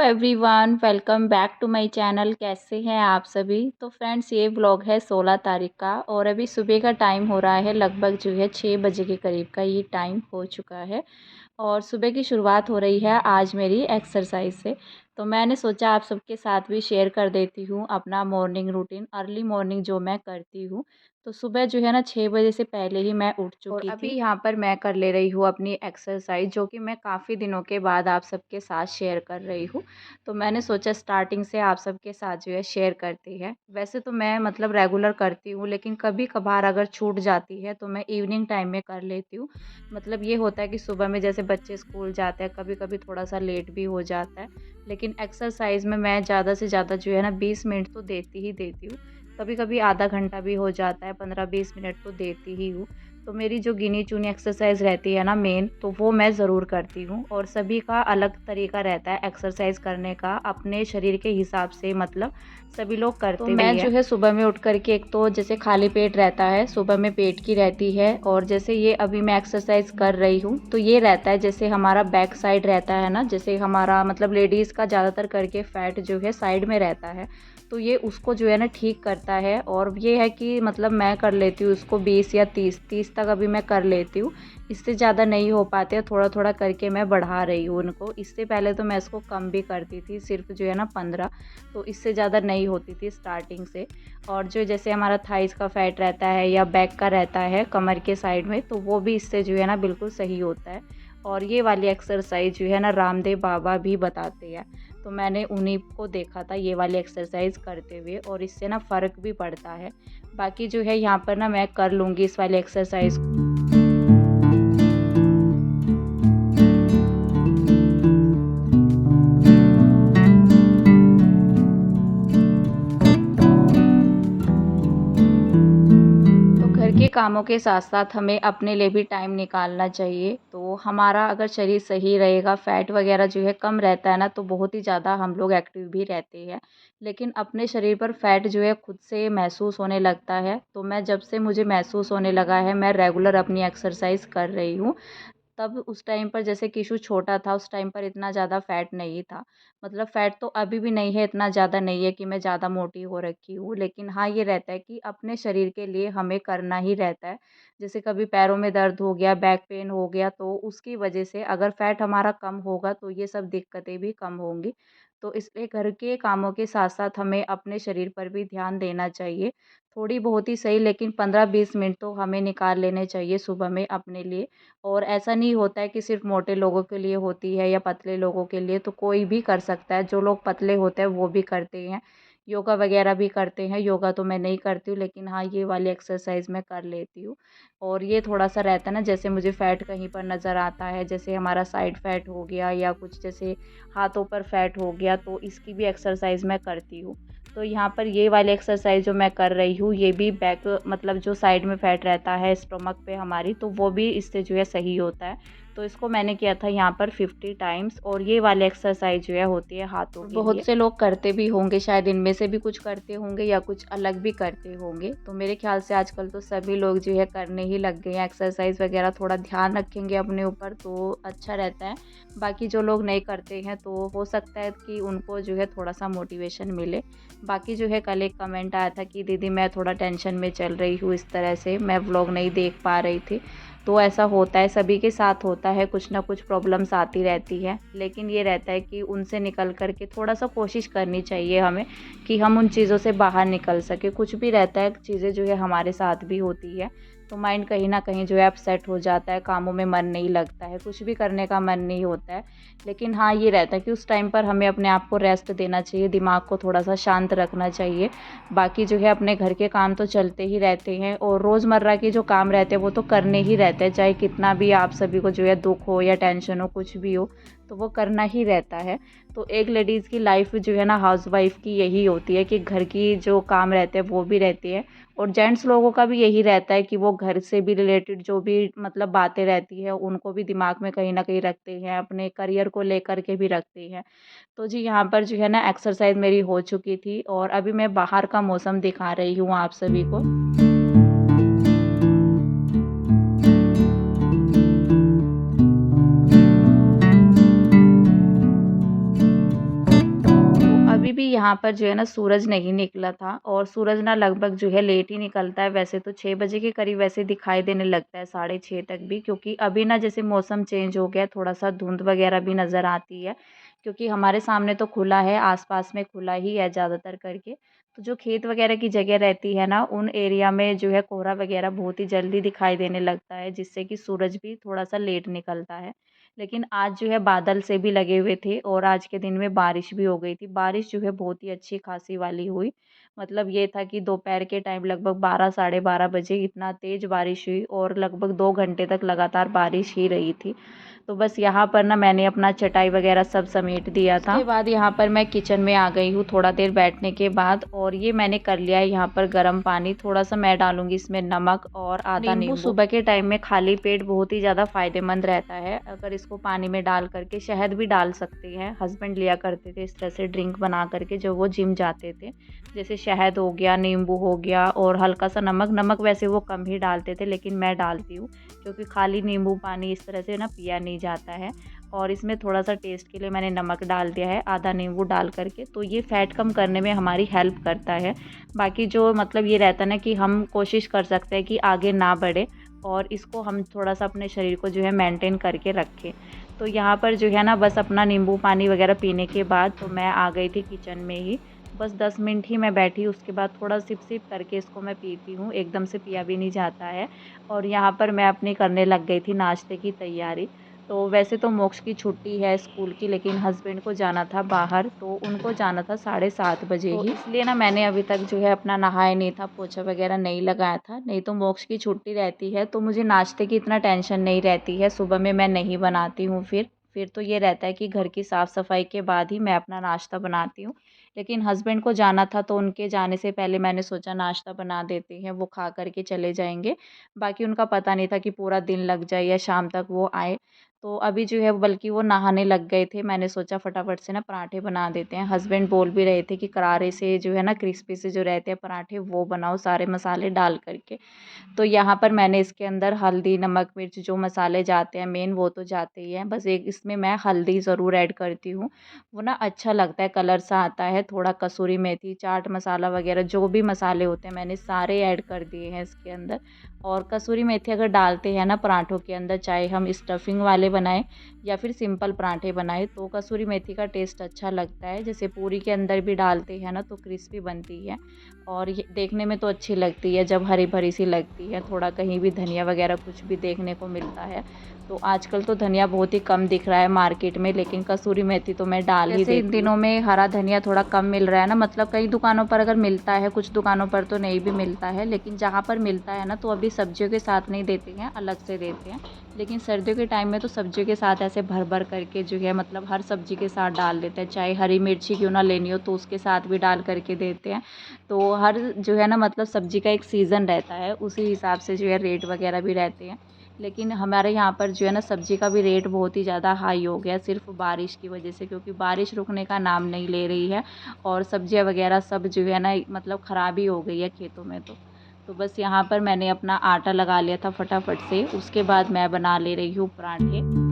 Everyone, welcome back to my channel. कैसे हैं आप सभी। तो फ्रेंड्स, ये व्लॉग है 16 तारीख का और अभी सुबह का टाइम हो रहा है, लगभग जो है 6 बजे के करीब का ये टाइम हो चुका है। और सुबह की शुरुआत हो रही है आज मेरी एक्सरसाइज से। तो मैंने सोचा आप सबके साथ भी शेयर कर देती हूँ अपना मॉर्निंग रूटीन, अर्ली मॉर्निंग जो मैं करती हूँ। तो सुबह जो है ना 6 बजे से पहले ही मैं उठ और चुकी अभी थी। यहाँ पर मैं कर ले रही हूँ अपनी एक्सरसाइज, जो कि मैं काफ़ी दिनों के बाद आप सबके साथ शेयर कर रही हूँ। तो मैंने सोचा स्टार्टिंग से आप सबके साथ जो है शेयर करती है। वैसे तो मैं मतलब रेगुलर करती हूँ, लेकिन कभी कभार अगर छूट जाती है तो मैं इवनिंग टाइम में कर लेती हूँ। मतलब ये होता है कि सुबह में जैसे बच्चे स्कूल जाते हैं, कभी कभी थोड़ा सा लेट भी हो जाता है। लेकिन एक्सरसाइज में मैं ज़्यादा से ज़्यादा जो है ना 20 मिनट तो देती ही देती हूँ। कभी कभी आधा घंटा भी हो जाता है, 15-20 मिनट तो देती ही हूँ। तो मेरी जो गिनी चुनी एक्सरसाइज रहती है ना मेन, तो वो मैं ज़रूर करती हूँ। और सभी का अलग तरीका रहता है एक्सरसाइज करने का, अपने शरीर के हिसाब से, मतलब सभी लोग तो करते भी मैं जो है सुबह में उठ कर के, एक तो जैसे खाली पेट रहता है, सुबह में पेट की रहती है। और जैसे ये अभी मैं एक्सरसाइज कर रही हूँ तो ये रहता है जैसे हमारा बैक साइड रहता है ना, जैसे हमारा मतलब लेडीज़ का ज़्यादातर करके फैट जो है साइड में रहता है। तो ये उसको जो है ना ठीक करता है। और ये है कि मतलब मैं कर लेती हूँ उसको 20 या 30 तक अभी मैं कर लेती हूँ। इससे ज़्यादा नहीं हो पाते, थोड़ा थोड़ा करके मैं बढ़ा रही हूँ उनको। इससे पहले तो मैं इसको कम भी करती थी, सिर्फ जो है ना 15। तो इससे ज़्यादा नहीं होती थी स्टार्टिंग से। और जो जैसे हमारा थाइस का फैट रहता है या बैक का रहता है कमर के साइड में, तो वो भी इससे जो है ना बिल्कुल सही होता है। और ये वाली एक्सरसाइज जो है ना रामदेव बाबा भी बताते हैं। तो मैंने उन्हीं को देखा था ये वाली एक्सरसाइज करते हुए, और इससे ना फ़र्क भी पड़ता है। बाकी जो है यहाँ पर ना मैं कर लूँगी इस वाली एक्सरसाइज। तो घर के कामों के साथ-साथ हमें अपने लिए भी टाइम निकालना चाहिए। तो हमारा अगर शरीर सही रहेगा, फैट वग़ैरह जो है कम रहता है ना, तो बहुत ही ज़्यादा हम लोग एक्टिव भी रहते हैं। लेकिन अपने शरीर पर फैट जो है खुद से महसूस होने लगता है। तो मैं जब से मुझे महसूस होने लगा है, मैं रेगुलर अपनी एक्सरसाइज़ कर रही हूँ। तब उस टाइम पर जैसे किशु छोटा था, उस टाइम पर इतना ज़्यादा फ़ैट नहीं था। मतलब फ़ैट तो अभी भी नहीं है, इतना ज़्यादा नहीं है कि मैं ज़्यादा मोटी हो रखी हूँ। लेकिन हाँ, ये रहता है कि अपने शरीर के लिए हमें करना ही रहता है। जैसे कभी पैरों में दर्द हो गया, बैक पेन हो गया, तो उसकी वजह से अगर फ़ैट हमारा कम होगा तो ये सब दिक्कतें भी कम होंगी। तो इसलिए घर के कामों के साथ-साथ हमें अपने शरीर पर भी ध्यान देना चाहिए। थोड़ी बहुत ही सही, लेकिन 15-20 मिनट तो हमें निकाल लेने चाहिए सुबह में अपने लिए। और ऐसा नहीं होता है कि सिर्फ़ मोटे लोगों के लिए होती है या पतले लोगों के लिए, तो कोई भी कर सकता है। जो लोग पतले होते हैं वो भी करते हैं, योगा वग़ैरह भी करते हैं। योगा तो मैं नहीं करती हूँ, लेकिन हाँ, ये वाली एक्सरसाइज़ मैं कर लेती हूँ। और ये थोड़ा-सा रहता है ना, जैसे मुझे फ़ैट कहीं पर नज़र आता है, जैसे हमारा साइड फ़ैट हो गया या कुछ जैसे हाथों पर फ़ैट हो गया, तो इसकी भी एक्सरसाइज़ मैं करती हूँ। तो यहाँ पर ये वाली एक्सरसाइज़ जो मैं कर रही हूँ, ये भी बैक, मतलब जो साइड में फ़ैट रहता है स्टमक पे हमारी, तो वो भी इससे जो है सही होता है। तो इसको मैंने किया था यहाँ पर 50 टाइम्स। और ये वाली एक्सरसाइज़ जो है होती है हाथों के लिए। बहुत से लोग करते भी होंगे, शायद इनमें से भी कुछ करते होंगे या कुछ अलग भी करते होंगे। तो मेरे ख़्याल से आजकल तो सभी लोग जो है करने ही लग गए हैं एक्सरसाइज़ वग़ैरह। थोड़ा ध्यान रखेंगे अपने ऊपर तो अच्छा रहता है। बाकी जो लोग नहीं करते हैं तो हो सकता है कि उनको जो है थोड़ा-सा मोटिवेशन मिले। बाकी जो है कल एक कमेंट आया था कि दीदी मैं थोड़ा टेंशन में चल रही हूँ, इस तरह से मैं व्लॉग नहीं देख पा रही थी। तो ऐसा होता है, सभी के साथ होता है, कुछ ना कुछ प्रॉब्लम्स आती रहती है। लेकिन ये रहता है कि उनसे निकल कर के थोड़ा-सा कोशिश करनी चाहिए हमें कि हम उन चीज़ों से बाहर निकल सकें। कुछ भी रहता है, चीज़ें जो है हमारे साथ भी होती है। तो माइंड कहीं न कहीं जो है अपसेट हो जाता है, कामों में मन नहीं लगता है, कुछ भी करने का मन नहीं होता है। लेकिन हाँ, ये रहता है कि उस टाइम पर हमें अपने आप को रेस्ट देना चाहिए, दिमाग को थोड़ा-सा शांत रखना चाहिए। बाकी जो है अपने घर के काम तो चलते ही रहते हैं, और रोज़मर्रा के जो काम रहते हैं वो तो करने ही रहते हैं, चाहे कितना भी आप सभी को जो है दुःख हो या टेंशन हो, कुछ भी हो, तो वो करना ही रहता है। तो एक लेडीज़ की लाइफ़ जो है ना, हाउसवाइफ़ की यही होती है कि घर की जो काम रहते हैं वो भी रहती है। और जेंट्स लोगों का भी यही रहता है कि वो घर से भी रिलेटेड जो भी मतलब बातें रहती है उनको भी दिमाग में कहीं न कहीं रखते हैं, अपने करियर को लेकर के भी रखते हैं। तो जी, यहाँ पर जो है ना एक्सरसाइज़ मेरी हो चुकी थी, और अभी मैं बाहर का मौसम दिखा रही हूँ आप सभी को। भी यहाँ पर जो है ना सूरज नहीं निकला था और सूरज ना लगभग जो है लेट ही निकलता है, वैसे तो 6 बजे के करीब वैसे दिखाई देने लगता है, साढ़े 6 तक भी, क्योंकि अभी ना जैसे मौसम चेंज हो गया, थोड़ा-सा धुंध वगैरह भी नज़र आती है, क्योंकि हमारे सामने तो खुला है, आस-पास में खुला ही है ज़्यादातर करके। तो जो खेत वगैरह की जगह रहती है ना, उन एरिया में जो है कोहरा वगैरह बहुत ही जल्दी दिखाई देने लगता है, जिससे कि सूरज भी थोड़ा-सा लेट निकलता है। लेकिन आज जो है बादल से भी लगे हुए थे और आज के दिन में बारिश भी हो गई थी। बारिश जो है बहुत ही अच्छी खासी वाली हुई। मतलब ये था कि दोपहर के टाइम लगभग 12 साढ़े 12 बजे इतना तेज़ बारिश हुई और लगभग 2 घंटे तक लगातार बारिश ही रही थी। तो बस यहाँ पर ना मैंने अपना चटाई वगैरह सब समेट दिया था। उसके बाद यहाँ पर मैं किचन में आ गई हूँ थोड़ा देर बैठने के बाद, और ये मैंने कर लिया है यहाँ पर गर्म पानी। थोड़ा-सा मैं डालूँगी इसमें नमक और आधा नींबू। सुबह के टाइम में खाली पेट बहुत ही ज़्यादा फ़ायदेमंद रहता है। अगर इसको पानी में डाल कर के, शहद भी डाल सकते हैं। हस्बैंड लिया करते थे इस तरह से ड्रिंक बना कर के जब वो जिम जाते थे। जैसे शहद हो गया, नींबू हो गया और हल्का-सा नमक। नमक वैसे वो कम ही डालते थे, लेकिन मैं डालती हूँ, क्योंकि खाली नींबू पानी इस तरह से ना पिया नहीं जाता है। और इसमें थोड़ा-सा टेस्ट के लिए मैंने नमक डाल दिया है, आधा नींबू डाल कर के, तो ये फ़ैट कम करने में हमारी हेल्प करता है। बाकी जो मतलब ये रहता है ना कि हम कोशिश कर सकते हैं कि आगे ना बढ़े और इसको हम थोड़ा-सा अपने शरीर को जो है मेंटेन करके रखें। तो यहाँ पर जो है ना बस अपना नींबू पानी वग़ैरह पीने के बाद तो मैं आ गई थी किचन में ही। बस 10 मिनट ही मैं बैठी, उसके बाद थोड़ा सिप-सिप करके इसको मैं पीती हूँ, एकदम से पिया भी नहीं जाता है। और यहाँ पर मैं अपनी करने लग गई थी नाश्ते की तैयारी। तो वैसे तो मोक्ष की छुट्टी है स्कूल की, लेकिन हस्बैंड को जाना था बाहर, तो उनको जाना था साढ़े 7 बजे तो ही। इसलिए ना मैंने अभी तक जो है अपना नहाया नहीं था, पोछा वगैरह नहीं लगाया था। नहीं तो मोक्ष की छुट्टी रहती है तो मुझे नाश्ते की इतना टेंशन नहीं रहती है, सुबह में मैं नहीं बनाती हूँ फिर तो ये रहता है कि घर की साफ़-सफ़ाई के बाद ही मैं अपना नाश्ता बनाती हूँ। लेकिन हस्बैंड को जाना था तो उनके जाने से पहले मैंने सोचा नाश्ता बना देते हैं, वो खा कर के चले जाएँगे। बाकी उनका पता नहीं था कि पूरा दिन लग जाए या शाम तक वो आए। तो अभी जो है बल्कि वो नहाने लग गए थे, मैंने सोचा फटाफट से ना पराठे बना देते हैं। हस्बैंड बोल भी रहे थे कि करारे से जो है ना क्रिस्पी से जो रहते हैं पराठे वो बनाओ सारे मसाले डाल कर के। तो यहाँ पर मैंने इसके अंदर हल्दी, नमक, मिर्च जो मसाले जाते हैं मेन वो तो जाते ही हैं। बस एक इसमें मैं हल्दी ज़रूर ऐड करती हूँ। वो ना अच्छा लगता है, कलर सा आता है। थोड़ा कसूरी मेथी, चाट मसाला वग़ैरह जो भी मसाले होते हैं मैंने सारे ऐड कर दिए हैं इसके अंदर। और कसूरी मेथी अगर डालते हैं ना पराठों के अंदर, चाहे हम स्टफिंग वाले बनाएँ या फिर सिंपल पराठे बनाएँ, तो कसूरी मेथी का टेस्ट अच्छा लगता है। जैसे पूरी के अंदर भी डालते हैं ना तो क्रिस्पी बनती है और ये देखने में तो अच्छी लगती है जब हरी-भरी सी लगती है। थोड़ा कहीं भी धनिया वग़ैरह कुछ भी देखने को मिलता है। तो आजकल तो धनिया बहुत ही कम दिख रहा है मार्केट में, लेकिन कसूरी मेथी तो मैं डाल ही देती हूँ। जैसे इन दिनों में हरा धनिया थोड़ा कम मिल रहा है ना, मतलब कई दुकानों पर अगर मिलता है, कुछ दुकानों पर तो नहीं भी मिलता है, लेकिन जहाँ पर मिलता है ना तो अभी सब्जियों के साथ नहीं देते हैं, अलग से देते हैं। लेकिन सर्दियों के टाइम में तो सब्जियों के साथ ऐसे भर-भर करके जो है मतलब हर सब्ज़ी के साथ डाल देते हैं, चाहे हरी मिर्ची क्यों ना लेनी हो तो उसके साथ भी डाल कर के देते हैं। तो हर जो है ना मतलब सब्ज़ी का एक सीज़न रहता है, उसी हिसाब से जो है रेट वग़ैरह भी रहते हैं। लेकिन हमारे यहाँ पर जो है ना सब्ज़ी का भी रेट बहुत ही ज़्यादा हाई हो गया है, सिर्फ़ बारिश की वजह से, क्योंकि बारिश रुकने का नाम नहीं ले रही है और सब्ज़ियाँ वग़ैरह सब जो है ना मतलब ख़राब ही हो गई है खेतों में तो। तो बस यहाँ पर मैंने अपना आटा लगा लिया था फटाफट से, उसके बाद मैं बना ले रही हूँ पराठे।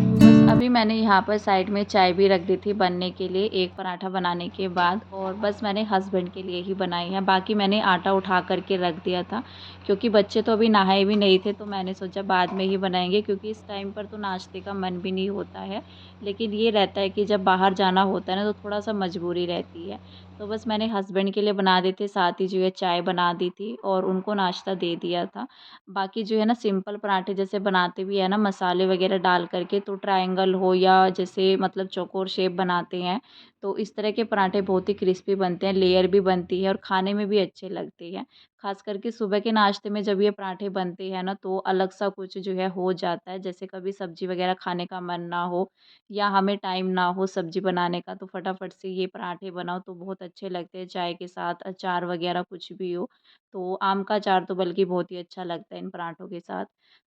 तो बस अभी मैंने यहाँ पर साइड में चाय भी रख दी थी बनने के लिए, एक पराठा बनाने के बाद, और बस मैंने हस्बैंड के लिए ही बनाई है। बाकी मैंने आटा उठा कर के रख दिया था, क्योंकि बच्चे तो अभी नहाए भी नहीं थे, तो मैंने सोचा बाद में ही बनाएँगे, क्योंकि इस टाइम पर तो नाश्ते का मन भी नहीं होता है। लेकिन ये रहता है कि जब बाहर जाना होता है ना, तो थोड़ा-सा मजबूरी रहती है। तो बस मैंने हस्बैंड के लिए बना दी थी, साथ ही जो है चाय बना दी थी और उनको नाश्ता दे दिया था। बाकी जो है ना सिंपल पराठे जैसे बनाते भी है ना मसाले वगैरह डाल करके, तो ट्रायंगल हो या जैसे मतलब चौकोर शेप बनाते हैं, तो इस तरह के पराठे बहुत ही क्रिस्पी बनते हैं, लेयर भी बनती है और खाने में भी अच्छे लगते हैं। ख़ास करके सुबह के नाश्ते में जब ये पराठे बनते हैं ना तो अलग सा कुछ जो है हो जाता है। जैसे कभी सब्ज़ी वगैरह खाने का मन ना हो या हमें टाइम ना हो सब्ज़ी बनाने का, तो फटाफट से ये पराठे बनाओ तो बहुत अच्छे लगते हैं, चाय के साथ अचार वगैरह कुछ भी हो। तो आम का अचार तो बल्कि बहुत ही अच्छा लगता है इन पराठों के साथ।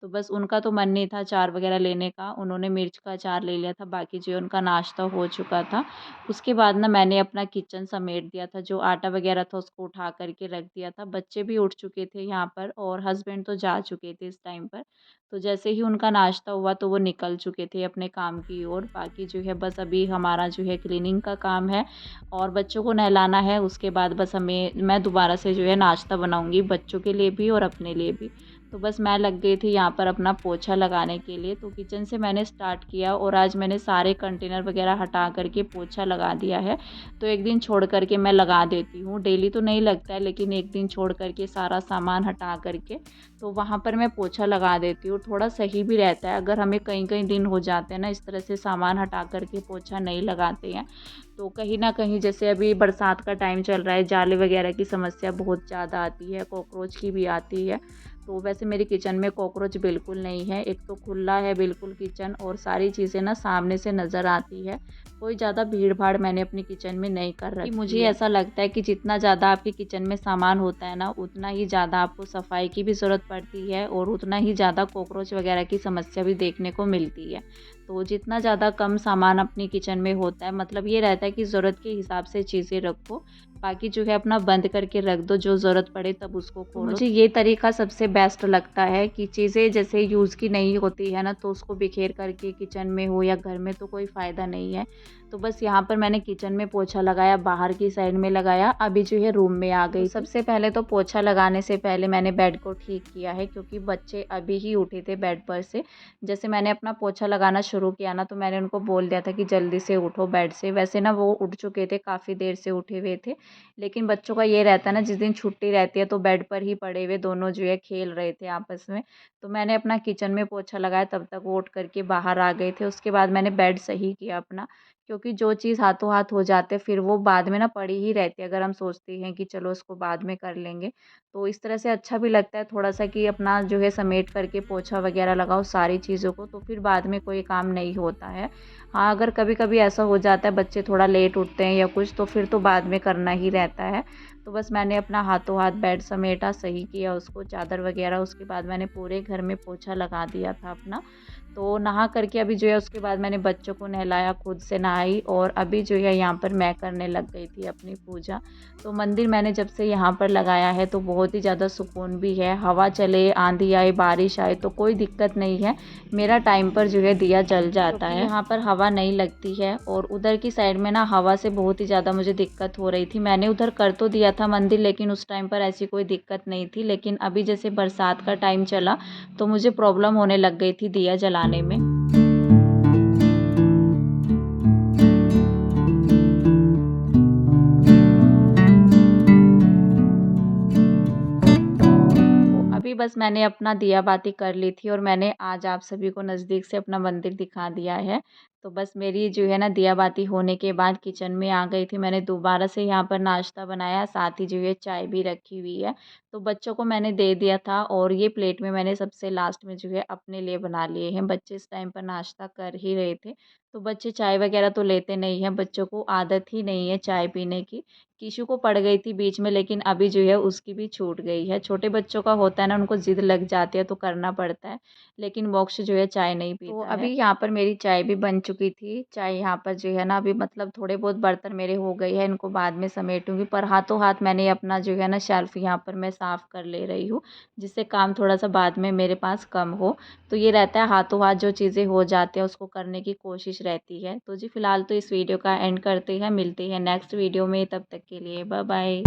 तो बस उनका तो मन नहीं था अचार वग़ैरह लेने का, उन्होंने मिर्च का अचार ले लिया था, बाकी जो है उनका नाश्ता हो चुका था। उसके बाद ना मैंने अपना किचन समेट दिया था, जो आटा वग़ैरह था उसको उठा कर के रख दिया था। बच्चे भी उठ चुके थे यहाँ पर और हस्बैंड तो जा चुके थे इस टाइम पर। तो जैसे ही उनका नाश्ता हुआ तो वो निकल चुके थे अपने काम की ओर। बाकी जो है बस अभी हमारा जो है क्लीनिंग का काम है और बच्चों को नहलाना है। उसके बाद बस मैं दोबारा से जो है नाश्ता बनाऊँगी बच्चों के लिए भी और अपने लिए भी। तो बस मैं लग गई थी यहाँ पर अपना पोछा लगाने के लिए। तो किचन से मैंने स्टार्ट किया और आज मैंने सारे कंटेनर वग़ैरह हटा कर के पोछा लगा दिया है। तो एक दिन छोड़ कर के मैं लगा देती हूँ। डेली तो नहीं लगता है लेकिन एक दिन छोड़ कर के सारा सामान हटा कर के तो वहाँ पर मैं पोछा लगा देती हूँ। थोड़ा सही भी रहता है अगर हमें कहीं-कहीं दिन हो जाते हैं ना इस तरह से सामान हटा कर के पोछा नहीं लगाते हैं तो कहीं न कहीं जैसे अभी बरसात का टाइम चल रहा है, जाले वगैरह की समस्या बहुत ज़्यादा आती है, कॉकरोच की भी आती है। तो वैसे मेरे किचन में कॉकरोच बिल्कुल नहीं है, एक तो खुला है बिल्कुल किचन और सारी चीज़ें ना सामने से नज़र आती है। कोई ज़्यादा भीड़-भाड़ मैंने अपने किचन में नहीं कर रखी है। मुझे ऐसा लगता है कि जितना ज़्यादा आपके किचन में सामान होता है ना, उतना ही ज़्यादा आपको सफाई की भी ज़रूरत पड़ती है और उतना ही ज़्यादा कॉकरोच वगैरह की समस्या भी देखने को मिलती है। तो जितना ज़्यादा कम सामान अपनी किचन में होता है मतलब ये रहता है कि ज़रूरत के हिसाब से चीज़ें रखो, बाकी जो है अपना बंद करके रख दो, जो ज़रूरत पड़े तब उसको खोलो। मुझे ये तरीका सबसे बेस्ट लगता है कि चीज़ें जैसे यूज़ की नहीं होती है ना, तो उसको बिखेर करके किचन में हो या घर में तो कोई फ़ायदा नहीं है। तो बस यहाँ पर मैंने किचन में पोछा लगाया, बाहर की साइड में लगाया, अभी जो है रूम में आ गई। सबसे पहले तो पोछा लगाने से पहले मैंने बेड को ठीक किया है क्योंकि बच्चे अभी ही उठे थे बेड पर से। जैसे मैंने अपना पोछा लगाना शुरू किया ना तो मैंने उनको बोल दिया था कि जल्दी से उठो बेड से। वैसे ना वो उठ चुके थे, काफ़ी देर से उठे हुए थे। लेकिन बच्चों का ये रहता है ना जिस दिन छुट्टी रहती है तो बेड पर ही पड़े हुए दोनों जो है खेल रहे थे आपस में। तो मैंने अपना किचन में पोछा लगाया तब तक वो उठ कर के बाहर आ गए थे। उसके बाद मैंने बेड सही किया अपना क्योंकि जो चीज़ हाथों हाथ हो जाते फिर वो बाद में ना पड़ी ही रहती है अगर हम सोचते हैं कि चलो उसको बाद में कर लेंगे। तो इस तरह से अच्छा भी लगता है थोड़ा-सा कि अपना जो है समेट करके पोछा वगैरह लगाओ सारी चीज़ों को तो फिर बाद में कोई काम नहीं होता है। हाँ, अगर कभी-कभी ऐसा हो जाता है बच्चे थोड़ा लेट उठते हैं या कुछ तो फिर तो बाद में करना ही रहता है। तो बस मैंने अपना हाथों हाथ बेड समेटा, सही किया उसको चादर वगैरह उसके बाद मैंने पूरे घर में पोछा लगा दिया था अपना। तो नहा करके अभी जो है उसके बाद मैंने बच्चों को नहलाया, खुद से नहाई और अभी जो है यहाँ पर मैं करने लग गई थी अपनी पूजा। तो मंदिर मैंने जब से यहाँ पर लगाया है तो बहुत ही ज़्यादा सुकून भी है। हवा चले, आंधी आए, बारिश आए तो कोई दिक्कत नहीं है। मेरा टाइम पर जो है दिया जल जाता है। यहाँ पर हवा नहीं लगती है और उधर की साइड में ना हवा से बहुत ही ज़्यादा मुझे दिक्कत हो रही थी। मैंने उधर कर तो दिया था मंदिर लेकिन उस टाइम पर ऐसी कोई दिक्कत नहीं थी। लेकिन अभी जैसे बरसात का टाइम चला तो मुझे प्रॉब्लम होने लग गई थी दिया जलाने में। तो अभी बस मैंने अपना दिया बाती कर ली थी और मैंने आज आप सभी को नज़दीक से अपना मंदिर दिखा दिया है। तो बस मेरी जो है ना दिया बाती होने के बाद किचन में आ गई थी। मैंने दोबारा से यहाँ पर नाश्ता बनाया, साथ ही जो है चाय भी रखी हुई है। तो बच्चों को मैंने दे दिया था और ये प्लेट में मैंने सबसे लास्ट में जो है अपने लिए बना लिए हैं। बच्चे इस टाइम पर नाश्ता कर ही रहे थे। तो बच्चे चाय वग़ैरह तो लेते नहीं हैं, बच्चों को आदत ही नहीं है चाय पीने की। किशु को पड़ गई थी बीच में लेकिन अभी जो है उसकी भी छूट गई है। छोटे बच्चों का होता है ना उनको ज़िद लग जाती है तो करना पड़ता है। लेकिन मोक्ष जो है चाय नहीं पीता है। तो अभी यहाँ पर मेरी चाय भी बन चुकी थी। चाय यहाँ पर जो है ना अभी मतलब थोड़े बहुत बर्तन मेरे हो गए हैं, इनको बाद में समेटूँगी। पर हाथों हाथ मैंने अपना जो है ना शेल्फ़ यहाँ पर मैं साफ़ कर ले रही हूँ, जिससे काम थोड़ा-सा बाद में मेरे पास कम हो। तो ये रहता है हाथों हाथ जो चीज़ें हो जाती हैं उसको करने की कोशिश रहती है। तो जी फ़िलहाल तो इस वीडियो का एंड करते हैं, मिलते हैं नेक्स्ट वीडियो में, तब तक के लिए बाय बाय।